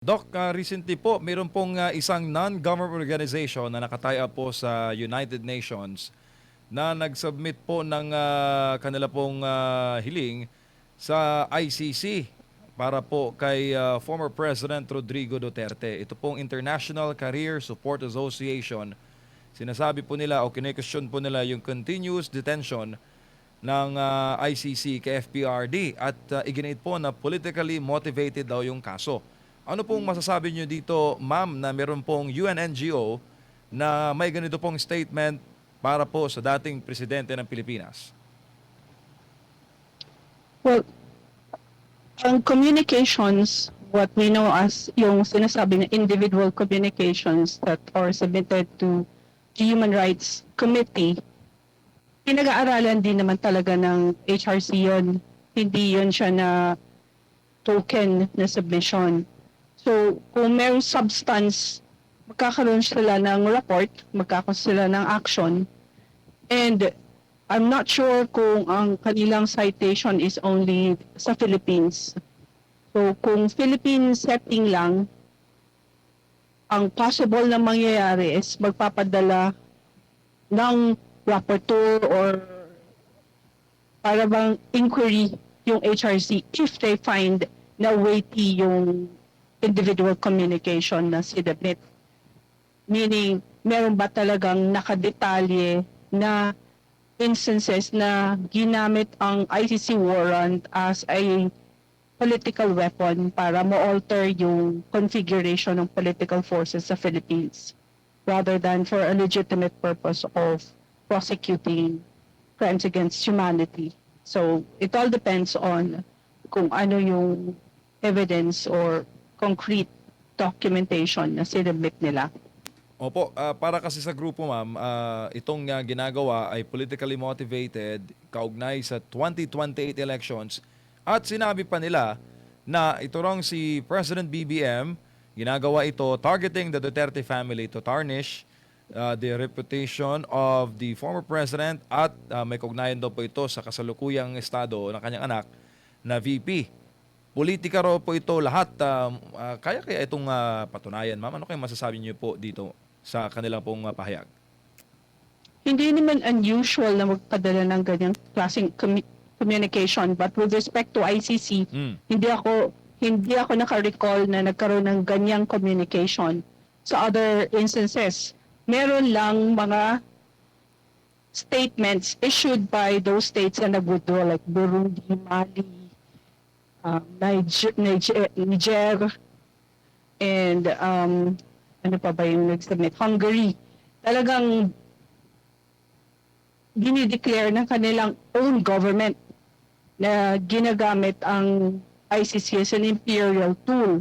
Doc, recently po, mayroon pong isang non-government organization na nakatie up po sa United Nations na nag-submit po ng kanila pong hiling sa ICC para po kay former President Rodrigo Duterte. Ito pong International Career Support Association. Sinasabi po nila o kine-question po nila yung continuous detention ng ICC kay FPRD at iginit po na politically motivated daw yung kaso. Ano pong masasabi niyo dito, ma'am, na meron pong UN NGO na may ganito pong statement para po sa dating presidente ng Pilipinas? Well, ang communications, what we know as yung sinasabi na individual communications that are submitted to the Human Rights Committee, pinag-aaralan din naman talaga ng HRC yun. Hindi yun siya na token na submission. So, kung may substance, magkakaroon sila ng report, magkakaroon sila ng action, and I'm not sure kung ang kanilang citation is only sa Philippines. So kung Philippine setting lang, ang possible na mangyayari is magpapadala ng rapporteur or para bang inquiry yung HRC if they find na weighty yung individual communication na sinabit. Meaning, meron ba talagang nakadetalye na instances na ginamit ang ICC warrant as a political weapon para mo-alter yung configuration ng political forces sa Philippines rather than for a legitimate purpose of prosecuting crimes against humanity. So, it all depends on kung ano yung evidence or concrete documentation na sinubmit nila. Opo, para kasi sa grupo, ma'am, itong ginagawa ay politically motivated, kaugnay sa 2028 elections, at sinabi pa nila na ito rong si President BBM, ginagawa ito targeting the Duterte family to tarnish the reputation of the former president at may kaugnayan daw po ito sa kasalukuyang estado ng kanyang anak na VP. Politika raw po ito lahat. Kaya itong patunayan, ma'am? Ano kayong masasabi niyo po dito sa kanilang pong pahayag? Hindi naman unusual na magpadala ng ganyang klaseng communication, but with respect to ICC, hindi ako naka-recall na nagkaroon ng ganyang communication. Sa other instances, meron lang mga statements issued by those states na nag-withdraw like Burundi, Mali, Niger, and ano pa ba yung nag-submit? Hungary. Talagang dinideclare ng kanilang own government na ginagamit ang ICC as an imperial tool.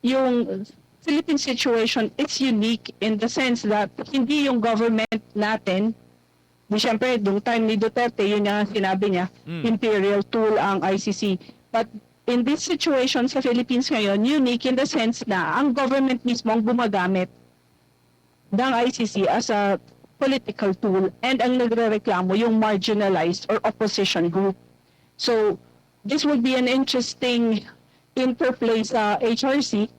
Yung Philippine situation, it's unique in the sense that hindi yung government natin, di syempre, nung time ni Duterte, yun yung sinabi niya, imperial tool ang ICC. But in this situation sa Philippines ngayon, unique in the sense na ang government mismo ang gumagamit ng ICC as a political tool and ang nagrereklamo yung marginalized or opposition group. So, this would be an interesting interplay sa HRC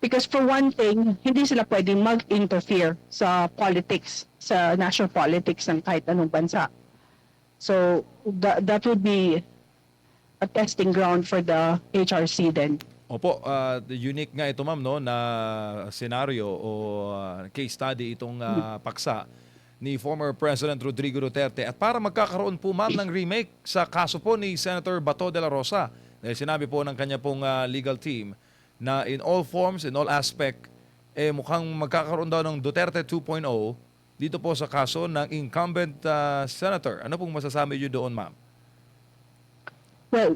because for one thing, hindi sila pwedeng mag-interfere sa politics, sa national politics ng kahit anong bansa. So, that would be a testing ground for the HRC then. Opo, unique nga ito, ma'am, no, na senaryo o case study itong paksa ni former President Rodrigo Duterte. At para magkakaroon po, ma'am, ng remake sa kaso po ni Senator Bato de la Rosa, dahil sinabi po ng kanya pong legal team na in all forms, in all aspect, mukhang magkakaroon daw ng Duterte 2.0 dito po sa kaso ng incumbent senator. Ano pong masasabi niyo doon, ma'am? Well,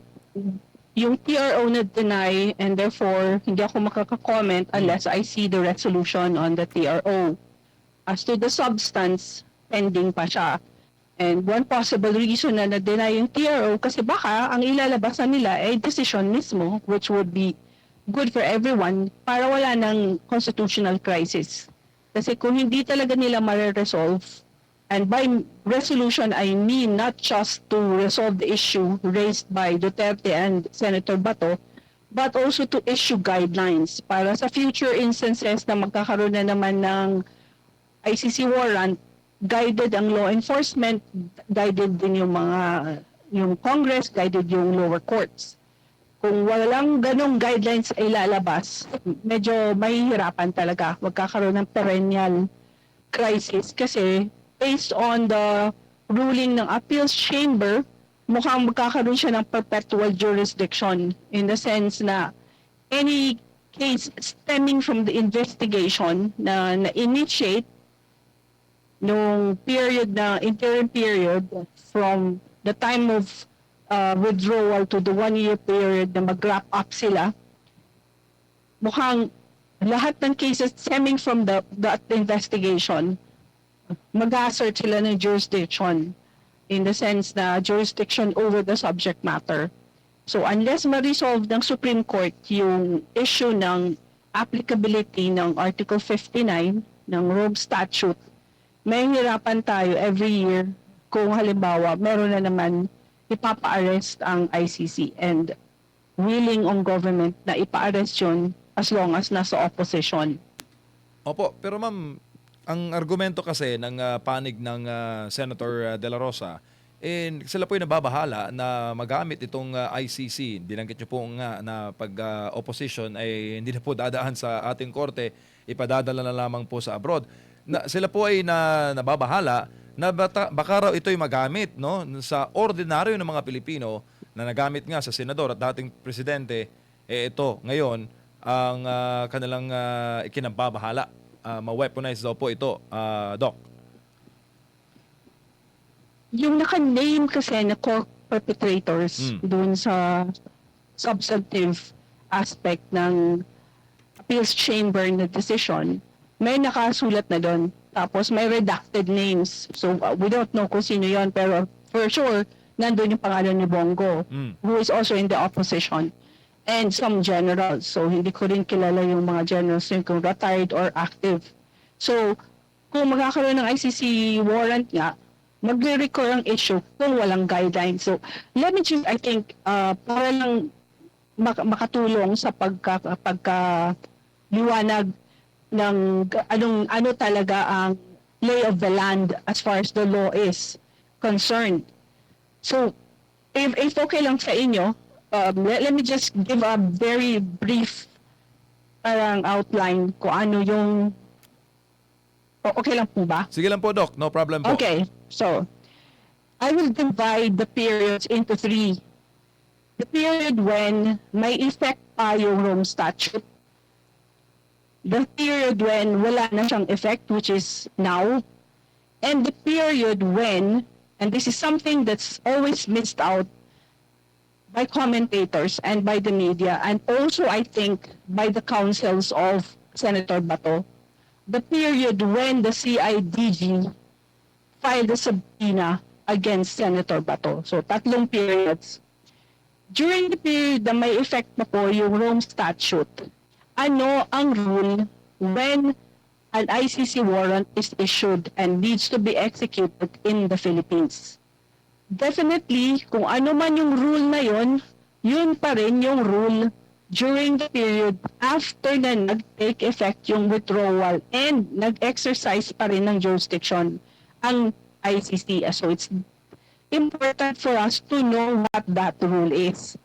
yung TRO na deny and therefore hindi ako makaka-comment unless I see the resolution on the TRO. As to the substance, pending pa siya. And one possible reason na na-deny yung TRO kasi baka ang ilalabasan nila ay decision mismo which would be good for everyone para wala ng constitutional crisis. Kasi kung hindi talaga nila ma-resolve, and by resolution, I mean not just to resolve the issue raised by Duterte and Senator Bato, but also to issue guidelines para sa future instances na magkakaroon na naman ng ICC warrant, guided ang law enforcement, guided din yung Congress, guided yung lower courts. Kung walang ganong guidelines ay lalabas, medyo mahihirapan talaga. Magkakaroon ng perennial crisis kasi based on the ruling ng appeals chamber, mukhang magkakaroon siya ng perpetual jurisdiction in the sense na any case stemming from the investigation na initiate nung period na interim period from the time of withdrawal to the 1-year period na mag-wrap up sila, mukhang lahat ng cases stemming from that investigation, mag-assert sila ng jurisdiction in the sense na jurisdiction over the subject matter. So unless ma-resolve ng Supreme Court yung issue ng applicability ng Article 59 ng Rome Statute, may hirapan tayo every year kung halimbawa meron na naman ipapa-arrest ang ICC and willing on government na ipa-arrest yun as long as nasa opposition. Opo, pero ma'am, ang argumento kasi ng panig ng Senator De La Rosa, sila po yung nababahala na magamit itong ICC. Binanggit niyo po nga na pag opposition ay hindi na po dadaan sa ating korte, ipadadala na lamang po sa abroad. Sila po ay nababahala na baka raw ito'y magamit, no, sa ordinaryo ng mga Pilipino na nagamit nga sa senador at dating presidente. Ito ngayon ang kanilang ikinababahala. Ma-weaponize daw po ito, Doc. Yung naka-name kasi na core perpetrators doon sa substantive aspect ng appeals chamber na decision, may nakasulat na doon. Tapos may redacted names. So we don't know kung sino yon, pero for sure, nandun yung pangalan ni Bongo, who is also in the opposition. And some generals. So hindi ko rin kilala yung mga generals yung kung retired or active. So kung magkakaroon ng ICC warrant nga, magre-recur ang issue kung walang guidelines. So let me just, I think, para lang makatulong sa pagkaliwanag ng ano talaga ang lay of the land as far as the law is concerned. So if okay lang sa inyo, let me just give a very brief parang outline kung ano yung okay lang po ba? Sige lang po, Doc. No problem po. Okay, so I will divide the periods into 3. The period when may effect pa yung Rome Statute. The period when wala na siyang effect, which is now. And the period when, and this is something that's always missed out by commentators and by the media, and also I think by the counsels of Senator Bato, the period when the CIDG filed a subpoena against Senator Bato. So, 3 periods. During the period na may effect na po yung Rome Statute, ano ang rule when an ICC warrant is issued and needs to be executed in the Philippines? Definitely, kung ano man yung rule na yun pa rin yung rule during the period after na nag-take effect yung withdrawal and nag-exercise pa rin ng jurisdiction ang ICC. So it's important for us to know what that rule is.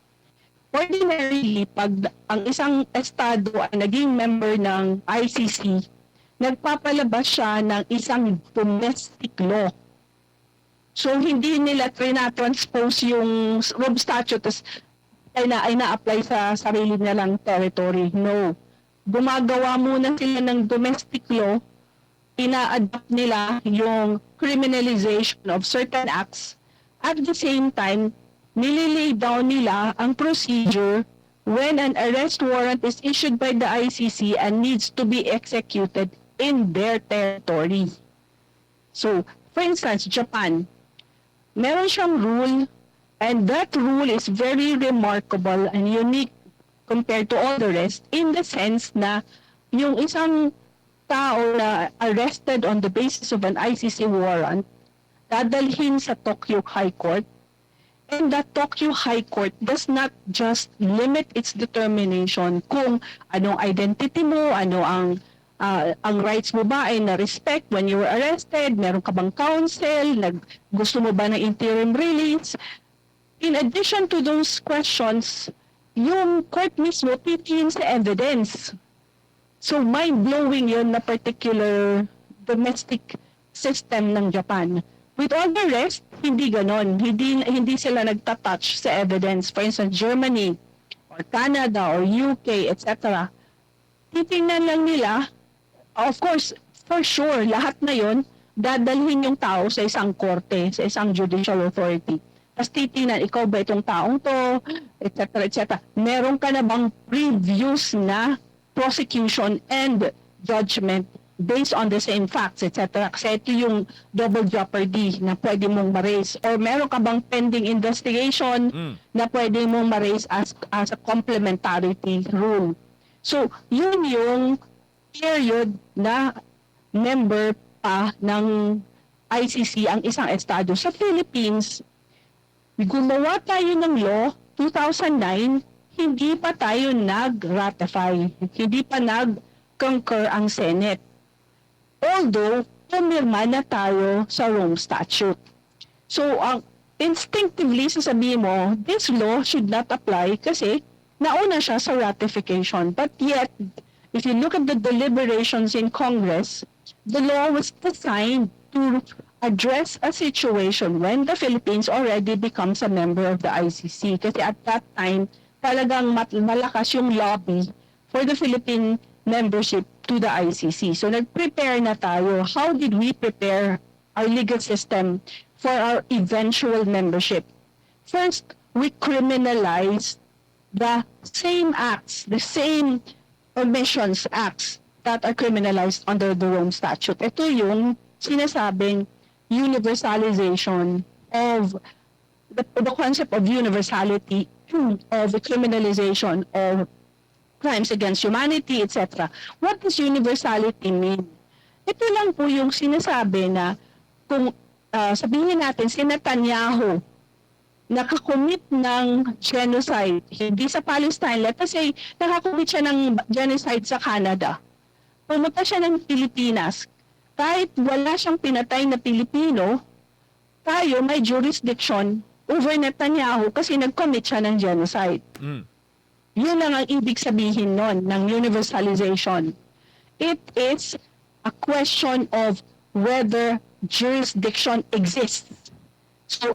Ordinarily, pag ang isang estado ay naging member ng ICC, nagpapalabas siya ng isang domestic law. So hindi nila transpose yung Rome Statute ay na-apply sa sarili nilang territory. No. Gumagawa muna sila ng domestic law, ina-adapt nila yung criminalization of certain acts. At the same time, nililay down nila ang procedure when an arrest warrant is issued by the ICC and needs to be executed in their territory. So, for instance, Japan, meron siyang rule, and that rule is very remarkable and unique compared to all the rest in the sense na yung isang tao na arrested on the basis of an ICC warrant, dadalhin sa Tokyo High Court, And the Tokyo High Court does not just limit its determination kung anong identity mo, ano ang rights mo ba ay na-respect when you were arrested, meron ka bang counsel, gusto mo ba ng interim release. In addition to those questions, yung court mismo titingin sa evidence. So mind-blowing yun na particular domestic system ng Japan. With all the rest, hindi ganon. Hindi sila nagtatouch sa evidence. For instance, Germany or Canada or UK, etc. Titingnan lang nila, of course, for sure, lahat na yon dadalhin yung tao sa isang korte, sa isang judicial authority. Tapos titingnan, ikaw ba itong taong to, etc. etc. Meron ka na bang previous na prosecution and judgment based on the same facts, etc. Kasi ito yung double jeopardy na pwede mong ma-raise. Or meron ka bang pending investigation na pwede mong ma-raise as a complementarity rule. So, yun yung period na member pa ng ICC ang isang estado. Sa Philippines, gumawa tayo ng law, 2009, hindi pa tayo nag-ratify. Hindi pa nag-concur ang Senate. Although, pumirma na tayo sa Rome Statute. So, instinctively, sasabihin mo, this law should not apply kasi nauna siya sa ratification. But yet, if you look at the deliberations in Congress, the law was designed to address a situation when the Philippines already becomes a member of the ICC. Kasi at that time, talagang malakas yung lobby for the Philippine membership to the ICC. So nag-prepare na tayo. How did we prepare our legal system for our eventual membership? First, we criminalized the same acts, the same omissions acts that are criminalized under the Rome Statute. Ito yung sinasabing universalization of the concept of universality of the criminalization of crimes against humanity, etc. What does universality mean? Ito lang po yung sinasabi na kung sabihin natin si Netanyahu nakakommit ng genocide, hindi sa Palestine, let us say, nakakommit siya ng genocide sa Canada. Pumunta siya ng Pilipinas. Kahit wala siyang pinatay na Pilipino, tayo may jurisdiction over Netanyahu kasi nag-commit siya ng genocide. Yun lang ang ibig sabihin nun ng universalization. It is a question of whether jurisdiction exists. So,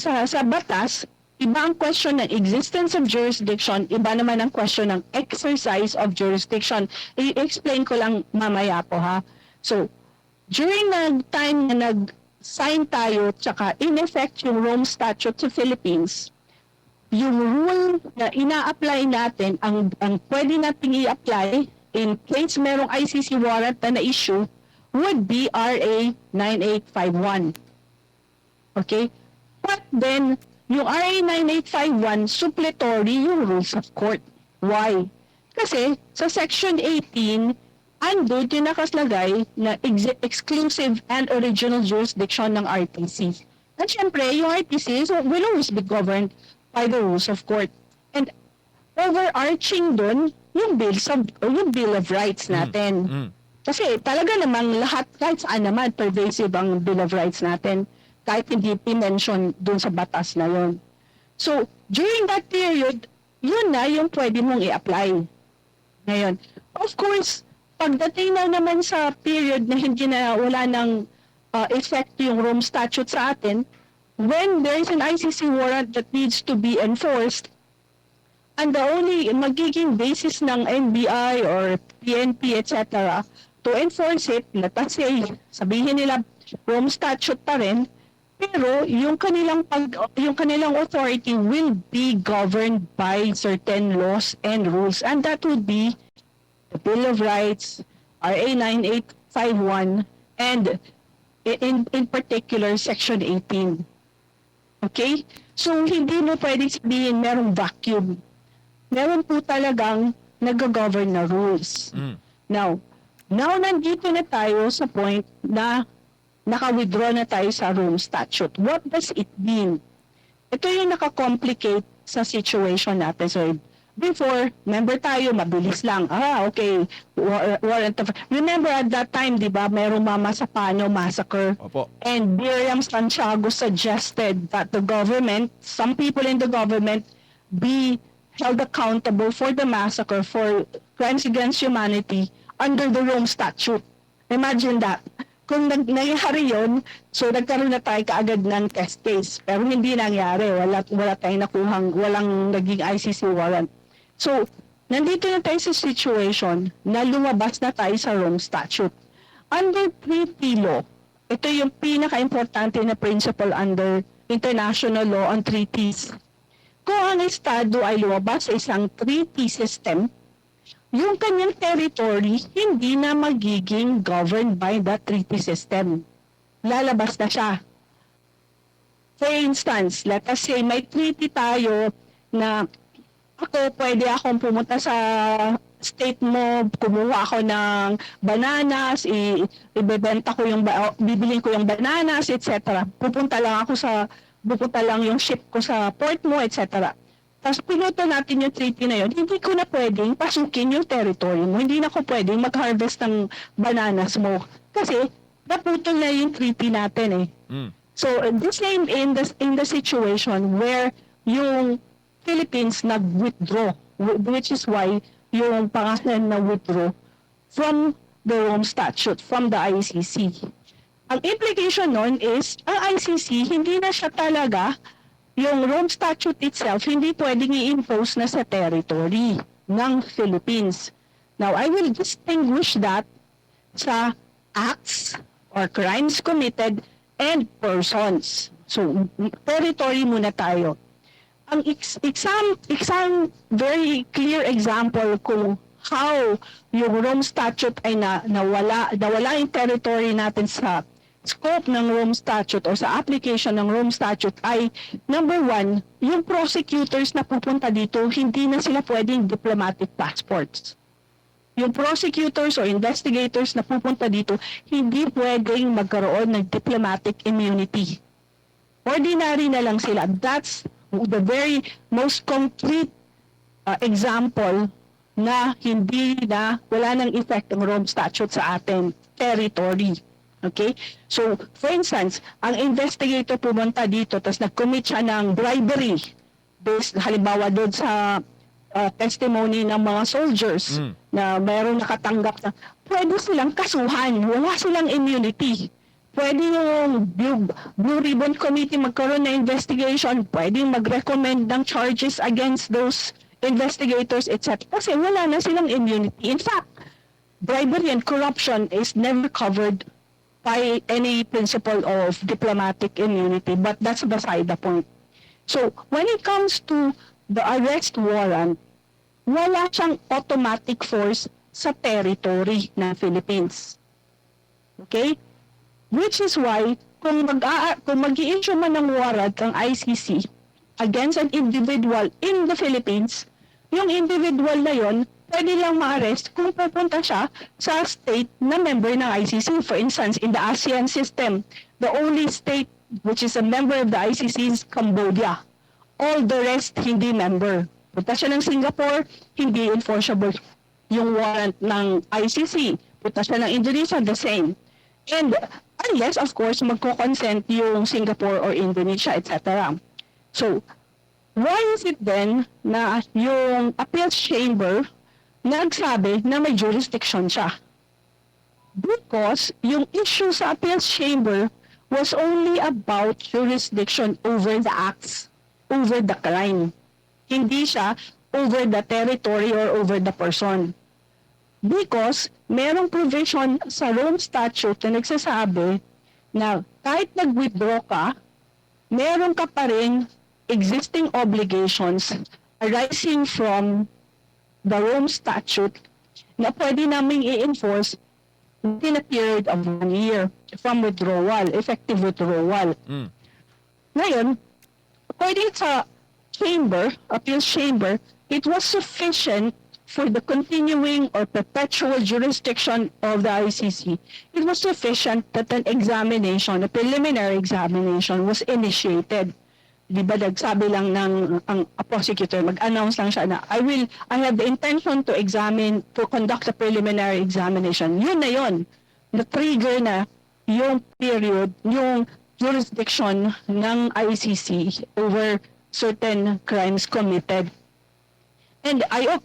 sa batas, iba ang question ng existence of jurisdiction, iba naman ang question ng exercise of jurisdiction. I-explain ko lang mamaya po ha. So, during the time na nag-sign tayo, tsaka in effect yung Rome Statute sa Philippines, yung rule na ina-apply natin, ang pwede natin i-apply in case merong ICC warrant na na-issue would be RA 9851. Okay? But then, yung RA 9851, suppletory yung rules of court. Why? Kasi sa Section 18, andun yung nakaslagay na exclusive and original jurisdiction ng RTC. At syempre, yung RTC will always be governed by the rules of court. And overarching dun, yung Bill of Rights natin. Kasi talaga namang lahat, kahit saan naman, pervasive ang Bill of Rights natin, kahit hindi i-mention dun sa batas na yun. So, during that period, yun na yung pwede mong i-apply. Ngayon, of course, pagdating na naman sa period na hindi na wala ng effect yung Rome Statute sa atin, when there is an ICC warrant that needs to be enforced, and the only magiging basis ng NBI or PNP, etc., to enforce it, let us say, sabihin nila, Rome Statute pa rin, pero yung kanilang authority will be governed by certain laws and rules, and that would be the Bill of Rights, RA 9851, and in particular, Section 18. Okay? So, hindi mo pwedeng sabihin merong vacuum. Meron po talagang nag-govern na rules. Now, nandito na tayo sa point na naka-withdraw na tayo sa Rome Statute. What does it mean? ito yung nakakomplicate sa situation natin. So, before, member tayo, mabilis lang. Okay, warrant of... Remember at that time, di ba, merong Mama Sapano massacre. Opo. And Miriam Santiago suggested that the government, some people in the government, be held accountable for the massacre, for crimes against humanity under the Rome Statute. Imagine that. Kung nangyari yun, so nagkaroon na tayo kaagad ng test case. Pero hindi nangyari. Wala tayong nakuhang, walang naging ICC warrant. So, nandito na tayo sa situation na lumabas na tayo sa Rome Statute. Under treaty law, ito yung pinaka-importante na principle under international law on treaties. Kung ang Estado ay lumabas sa isang treaty system, yung kanyang territory hindi na magiging governed by that treaty system. Lalabas na siya. For instance, let us say may treaty tayo na pwede akong pumunta sa state mo, kumuha ako ng bananas, ibebenta ko bibilin ko yung bananas, etc. Pupunta lang yung ship ko sa port mo, etc. Tapos pinuto natin yung treaty na yun, hindi ko na pwedeng pasukin yung territory mo, hindi na ko pwedeng mag-harvest ng bananas mo. Kasi naputol na yung treaty natin eh. So the same in the situation where yung Philippines nag-withdraw, which is why yung pangalan na withdraw from the Rome Statute, from the ICC. Ang implication nun is, ang ICC, hindi na siya talaga, yung Rome Statute itself, hindi pwedeng i-impose na sa territory ng Philippines. Now, I will distinguish that sa acts or crimes committed and persons. So, territory muna tayo. Ang isang very clear example kung how yung Rome Statute ay nawala yung territory natin sa scope ng Rome Statute o sa application ng Rome Statute ay, number one, yung prosecutors na pupunta dito, hindi na sila pwedeng diplomatic passports. Yung prosecutors o investigators na pupunta dito, hindi pwedeng magkaroon ng diplomatic immunity. Ordinary na lang sila. That's the very most concrete example na wala nang effect ng Rome Statute sa ating territory. Okay? So, for instance, ang investigator pumunta dito tapos nag-commit siya ng bribery based halimbawa doon sa testimony ng mga soldiers na mayroong nakatanggap na pwede silang kasuhan, wala silang immunity. Pwede yung Blue Ribbon Committee magkaroon ng investigation, pwedeng mag-recommend ng charges against those investigators, etc. Kasi wala na silang immunity. In fact, bribery and corruption is never covered by any principle of diplomatic immunity, but that's beside the point. So, when it comes to the arrest warrant, wala siyang automatic force sa territory ng Philippines. Okay? Which is why, kung mag-i-issue man ng warrant ang ICC against an individual in the Philippines, yung individual na yon pwede lang ma-arrest kung pupunta siya sa state na member ng ICC. For instance, in the ASEAN system, the only state which is a member of the ICC is Cambodia. All the rest, hindi member. Punta siya ng Singapore, hindi enforceable yung warrant ng ICC. Punta siya ng Indonesia, the same. And unless, of course, magko-consent yung Singapore or Indonesia, etc. So, why is it then na yung appeals chamber nagsabi na may jurisdiction siya? Because yung issue sa appeals chamber was only about jurisdiction over the acts, over the crime. Hindi siya over the territory or over the person. Because merong provision sa Rome Statute na nagsasabi na kahit nag-withdraw ka, meron ka pa rin existing obligations arising from the Rome Statute na pwede namin i-enforce within a period of 1 year from withdrawal, effective withdrawal. Ngayon, according sa appeals chamber, it was sufficient for the continuing or perpetual jurisdiction of the ICC. It was sufficient that an examination, a preliminary examination, was initiated. di ba nagsabi lang ng ang prosecutor, mag-announce lang siya na I have the intention to conduct a preliminary examination. Yun na yun. Na-trigger na yung period, yung jurisdiction ng ICC over certain crimes committed. And I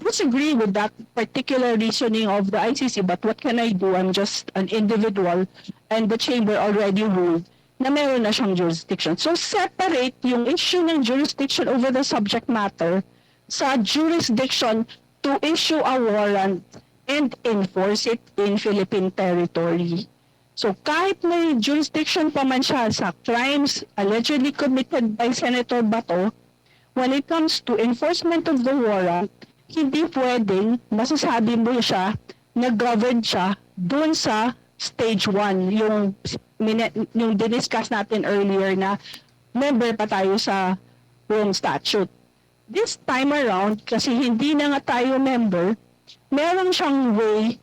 disagree with that particular reasoning of the ICC, but what can I do? I'm just an individual, and the chamber already ruled na meron na siyang jurisdiction. So separate yung issue ng jurisdiction over the subject matter sa jurisdiction to issue a warrant and enforce it in Philippine territory. So kahit may jurisdiction pa man siya sa crimes allegedly committed by Senator Bato, when it comes to enforcement of the warrant, hindi pwedeng masasabi mo siya na governed siya doon sa stage 1, yung diniscuss natin earlier na member pa tayo sa Rome Statute. This time around, kasi hindi na nga tayo member, meron siyang way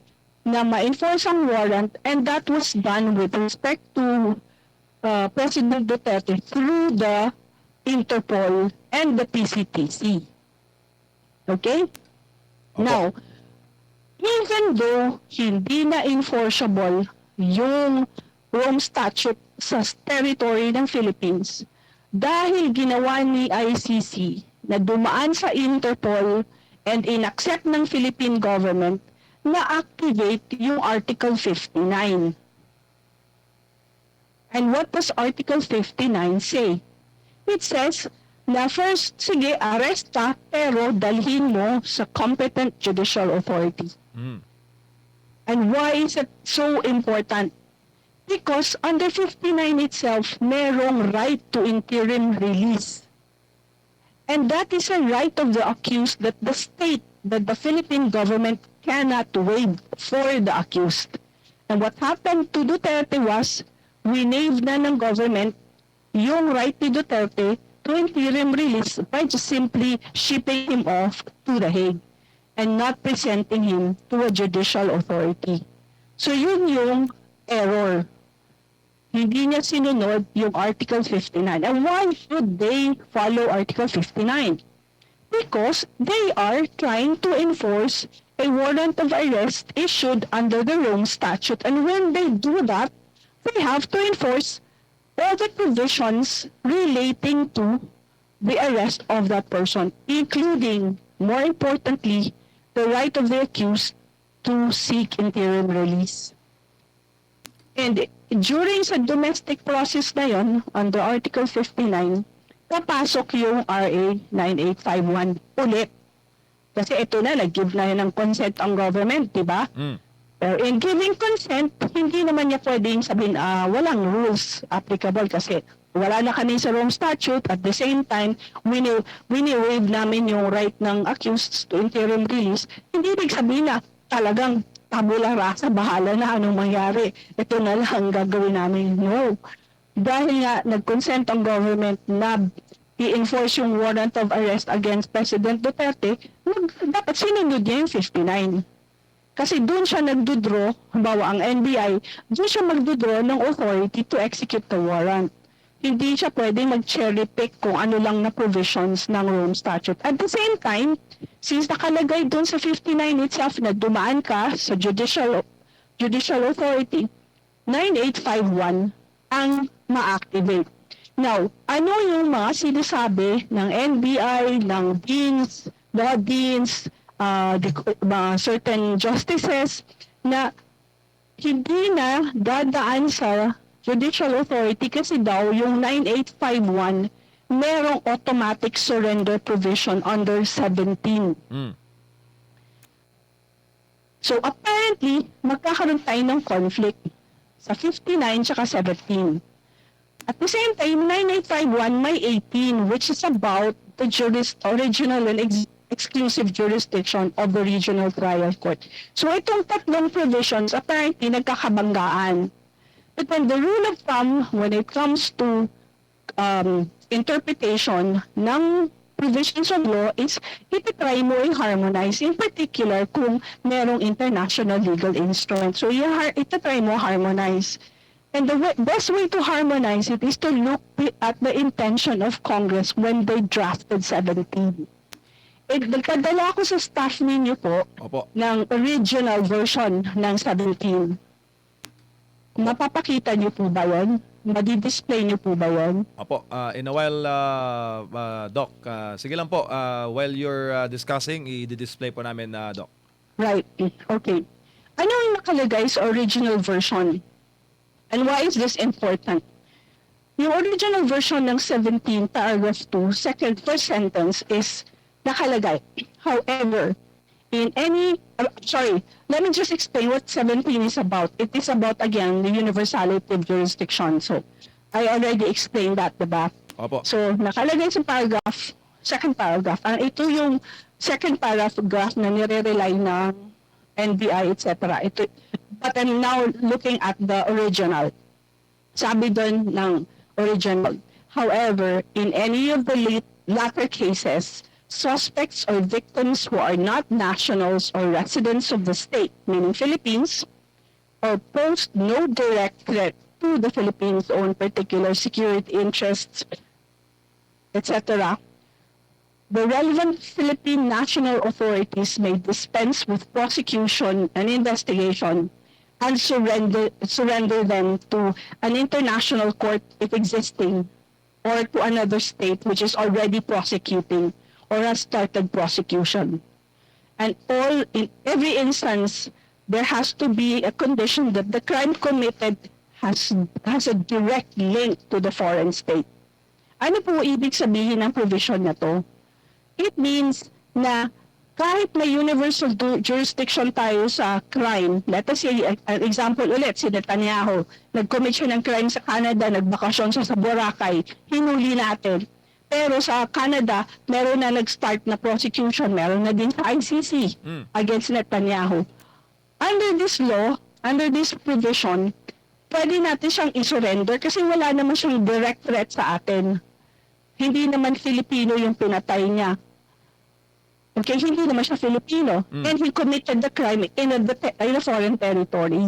na ma-enforce ang warrant, and that was done with respect to President Duterte through the Interpol and the PCTC. Okay? Opo. Now, even though hindi na enforceable yung Rome Statute sa territory ng Philippines, dahil ginawa ni ICC na dumaan sa Interpol and inaccept ng Philippine government na activate yung Article 59. And what does Article 59 say? It says na first, sige, arrest ka, pero dalhin mo sa competent judicial authority. Mm. And why is it so important? Because under 59 itself, merong right to interim release. And that is a right of the accused that the state, that the Philippine government cannot waive for the accused. And what happened to Duterte was, winave na ng government yung right ni Duterte to interim release by just simply shipping him off to The Hague and not presenting him to a judicial authority. So yun yung error. Hindi niya sinunod yung Article 59. And why should they follow Article 59? Because they are trying to enforce a warrant of arrest issued under the Rome Statute. And when they do that, they have to enforce all the provisions relating to the arrest of that person, including, more importantly, the right of the accused to seek interim release. And during sa domestic process na yon, under Article 59, papasok yung RA 9851 ulit. Kasi ito na, nag-give na yun ng consent ang government, di ba? Mm. Pero in giving consent, hindi naman niya pwedeng sabihin, walang rules applicable kasi wala na kami sa Rome Statute. At the same time, wini-waive namin yung right ng accused to interim release. Hindi ibig sabihin na talagang tabula rasa, bahala na anong mangyari. Ito na lang gagawin namin. No. Dahil nga nag-consent ang government na i-enforce yung warrant of arrest against President Duterte, dapat sinunod niya yung 59. Kasi doon siya nagdodraw, halimbawa ang NBI, doon siya magdodraw ng authority to execute the warrant. Hindi siya pwedeng mag-cherry pick kung ano lang na provisions ng Rome Statute. At the same time, since nakalagay doon sa 59 itself na dumaan ka sa judicial authority, 9851 ang ma-activate. Now, ano yung mga sinasabi ng NBI, ng deans, law deans, certain justices na hindi na dadaan sa judicial authority kasi daw yung 9851 merong automatic surrender provision under 17. Mm. So apparently, magkakaroon tayo ng conflict sa 59 tsaka 17. At the same time, 9851 may 18, which is about the original and exclusive jurisdiction of the regional trial court. So itong tatlong provisions apparently nagkakabanggaan. But when the rule of thumb, when it comes to interpretation ng provisions of law is ititry mo i-harmonize, in particular kung merong international legal instrument. So ititry mo harmonize. And the best way to harmonize it is to look at the intention of Congress when they drafted 17. Nagpadala ako sa staff ninyo po Opo. ng original version ng 17. Mapapakita niyo po ba yun? Madi-display niyo po ba yun? Opo, in a while, Doc, sige lang po, while you're discussing, i-display po namin, Doc. Right. Okay. Ano yung nakalagay sa original version? And why is this important? Yung original version ng 17, paragraph 2, first sentence is nakalagay. However, in any, let me just explain what 17 is about. It is about, again, the universality of jurisdiction. So, I already explained that, diba? Opo. So, nakalagay sa paragraph, second paragraph. Ito yung second paragraph na nire-rely ng NBI, etc. But I'm now looking at the original. Sabi doon ng original. However, in any of the latter cases, suspects or victims who are not nationals or residents of the state, meaning Philippines, or pose no direct threat to the Philippines' own particular security interests, etc., the relevant Philippine national authorities may dispense with prosecution and investigation and surrender them to an international court if existing, or to another state which is already prosecuting or has started prosecution. And in every instance, there has to be a condition that the crime committed has a direct link to the foreign state. Ano po ibig sabihin ng provision na to? It means na kahit may universal jurisdiction tayo sa crime, let us say, an example ulit, si Netanyahu, nag-commit siya ng crime sa Canada, nagbakasyon siya sa Boracay, hinuli natin. Pero sa Canada, meron na nag-start na prosecution, meron na din sa ICC against Netanyahu. Under this law, under this provision, pwede natin siyang isurrender kasi wala naman siyang direct threat sa atin. Hindi naman Filipino yung pinatay niya. Okay, hindi naman siya Filipino. And he committed the crime in a foreign territory.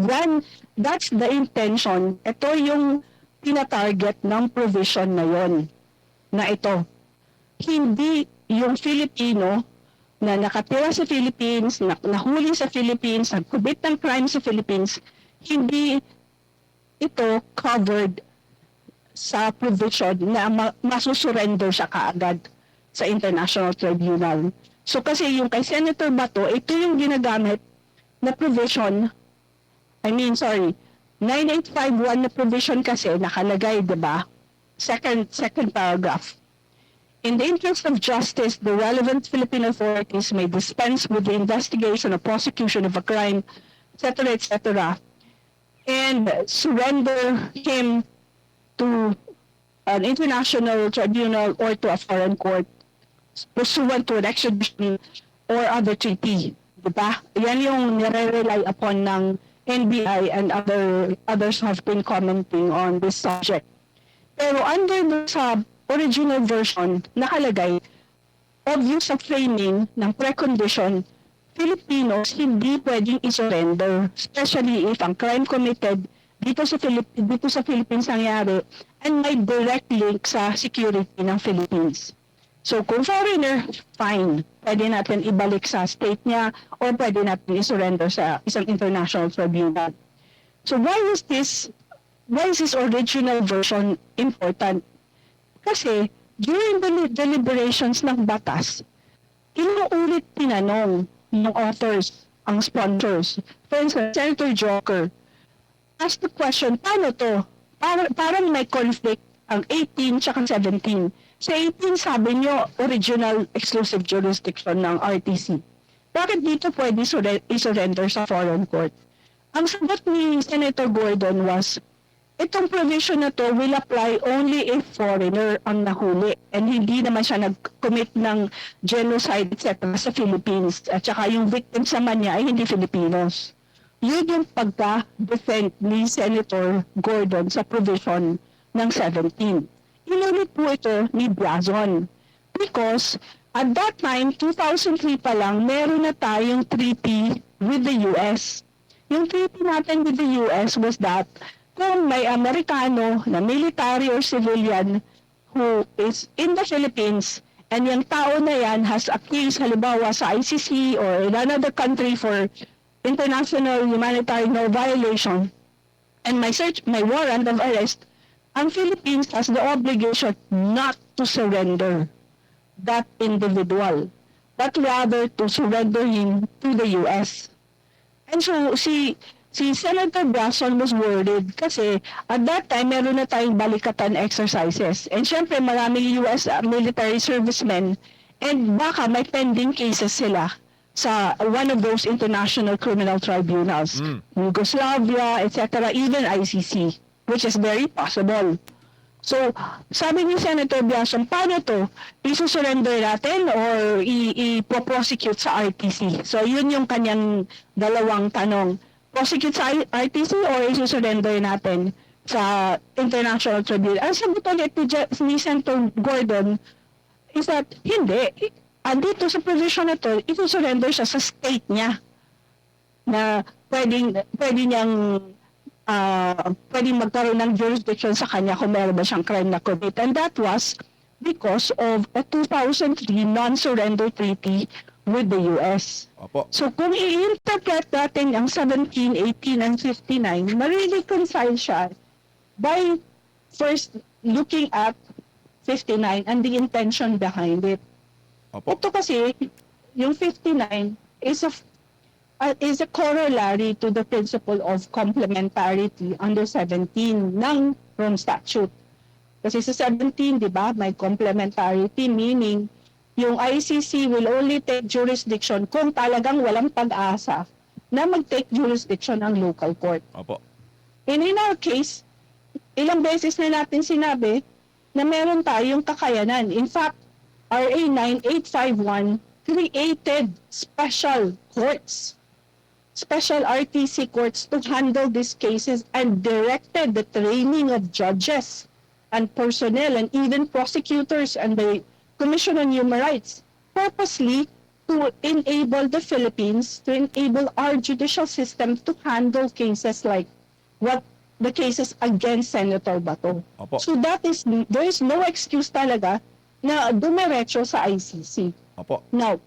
That's the intention. Ito yung tina-target ng provision na yon, na ito. Hindi yung Filipino na nakatira sa Philippines, nahuli sa Philippines, nag-commit ng crime sa Philippines, hindi ito covered sa provision na masusurrender siya kaagad sa International Tribunal. So kasi yung kay Senator Bato, ito yung ginagamit na provision, 9851 na provision kasi nakalagay, diba? Second paragraph. In the interest of justice, the relevant Philippine authorities may dispense with the investigation or prosecution of a crime, etc., and surrender him to an international tribunal or to a foreign court pursuant to an extradition or other treaty. Diba? Yan yung nire-rely upon ng NBI and others have been commenting on this subject. Pero under sa original version, nakalagay, obvious sa framing ng precondition, Filipinos hindi pwedeng isurrender, especially if ang crime committed dito sa Philippines nangyari and may direct link sa security ng Philippines. So kung foreigner, fine. Pwede natin ibalik sa state niya or pwede natin isurrender sa isang international tribunal. So why is this original version important? Kasi during the deliberations ng batas, ilang ulit tinanong ng authors, ang sponsors. For instance, Senator Joker asked the question, paano to? Parang may conflict ang 18 tsaka 17. Sa 18, sabi nyo, original exclusive jurisdiction ng RTC. Bakit dito pwede isurrender sa foreign court? Ang sagot ni Senator Gordon was, itong provision na to will apply only if foreigner ang nahuli and hindi naman siya nag-commit ng genocide, etc. sa Philippines. At saka yung victims naman niya ay hindi Filipinos. Yun yung pagka-defend ni Senator Gordon sa provision ng 17. Inulit po ito ni Brazon because at that time, 2003 pa lang, meron na tayong treaty with the US. Yung treaty natin with the US was that kung may Amerikano na military or civilian who is in the Philippines and yung tao na yan has a case halimbawa sa ICC or in another country for international humanitarian law violation and my warrant of arrest, ang Philippines has the obligation not to surrender that individual, but rather to surrender him to the US. And so si Senator Braxton was worried kasi at that time meron na tayong balikatan exercises. And syempre maraming US military servicemen and baka may pending cases sila sa one of those international criminal tribunals, Yugoslavia, etc., even ICC, which is very possible. So, sabi ni Senator Biason, paano to? Isusurrender natin or i-prosecute sa RTC? So, yun yung kanyang dalawang tanong. Prosecute sa RTC or isusurrender natin sa International Tribunal? Ang sagot ulit ni Senator Gordon is that hindi. Andito sa provision na to, isusurrender siya sa state niya na pwede niyang pwedeng magkaroon ng jurisdiction sa kanya kung meron ba siyang crime na commit. And that was because of a 2003 non-surrender treaty with the US. Opo. So kung i-interpret natin ang 17, 18, and 59, ma-reconcile siya by first looking at 59 and the intention behind it. Opo. Ito kasi, yung 59 is a corollary to the principle of complementarity under 17 ng Rome Statute. Kasi sa 17, di ba, may complementarity, meaning yung ICC will only take jurisdiction kung talagang walang pag-asa na mag-take jurisdiction ang local court. Opo. In our case, ilang beses na natin sinabi na meron tayong kakayanan. In fact, RA 9851 created special courts, special RTC courts to handle these cases and directed the training of judges and personnel and even prosecutors and the Commission on Human Rights purposely to enable the Philippines, to enable our judicial system to handle cases like what the cases against Senator Bato. Opo. So there is no excuse talaga na dumiretso sa ICC. Opo. Now,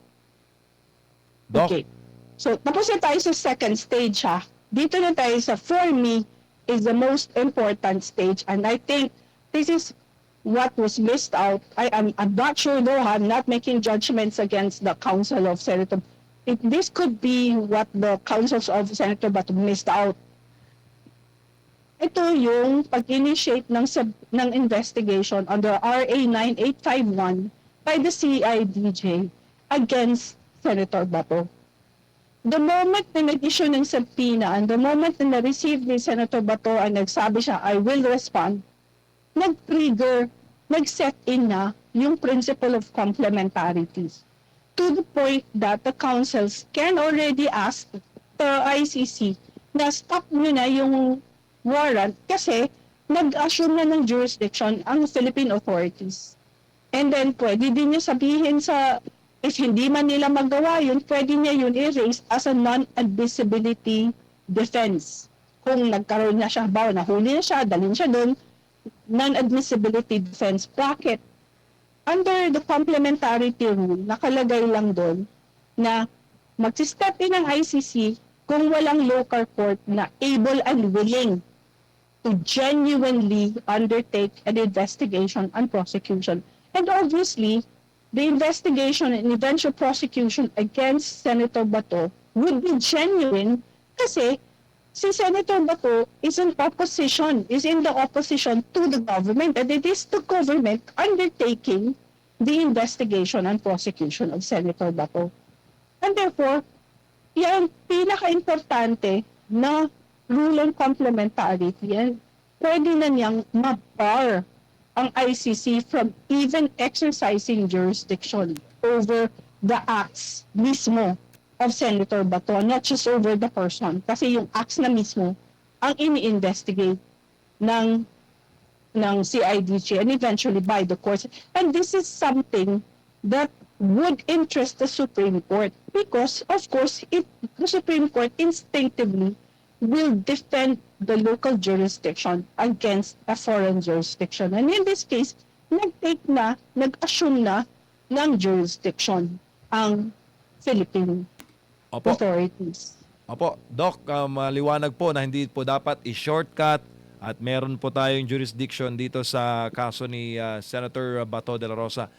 Doc. okay. So, tapos na tayo sa second stage, ha. Dito na tayo sa, for me, is the most important stage. And I think this is what was missed out. I'm not sure though, I'm not making judgments against the Council of Senator. This could be what the councils of Senator Bato missed out. Ito yung pag-initiate ng investigation under RA 9851 by the CIDJ against Senator Bato. The moment na nag-issue ng subpoena and the moment na na-receive ni Senator Bato ay nagsabi siya, I will respond, nag-trigger, nag-set in na yung principle of complementarity to the point that the councils can already ask the ICC na stop nyo na yung warrant kasi nag-assume na ng jurisdiction ang Philippine authorities. And then pwede din niya sabihin sa, if hindi man nila magawa yun, pwede niya yun i-raise as a non-admissibility defense. Kung nagkaroon na siya, bawa nahuli na siya, dalhin siya doon, non-admissibility defense bracket. Under the complementarity rule, nakalagay lang doon na mag-step in ang ICC kung walang local court na able and willing to genuinely undertake an investigation and prosecution. And obviously, the investigation and eventual prosecution against Senator Bato would be genuine kasi si Senator Bato is in the opposition to the government, and it is the government undertaking the investigation and prosecution of Senator Bato. And therefore, yan pinaka-importante na rule on complementarity, and pwede na niyang ma-bar ang ICC from even exercising jurisdiction over the acts mismo of Senator Bato, not just over the person. Kasi yung acts na mismo ang ini-investigate ng CIDJ and eventually by the courts. And this is something that would interest the Supreme Court because, of course, the Supreme Court instinctively will defend the local jurisdiction against a foreign jurisdiction. And in this case, nag-assume na ng jurisdiction ang Philippine Opo. authorities. Opo, Doc, maliwanag po na hindi po dapat i-shortcut at meron po tayong jurisdiction dito sa kaso ni Senator Bato de la Rosa.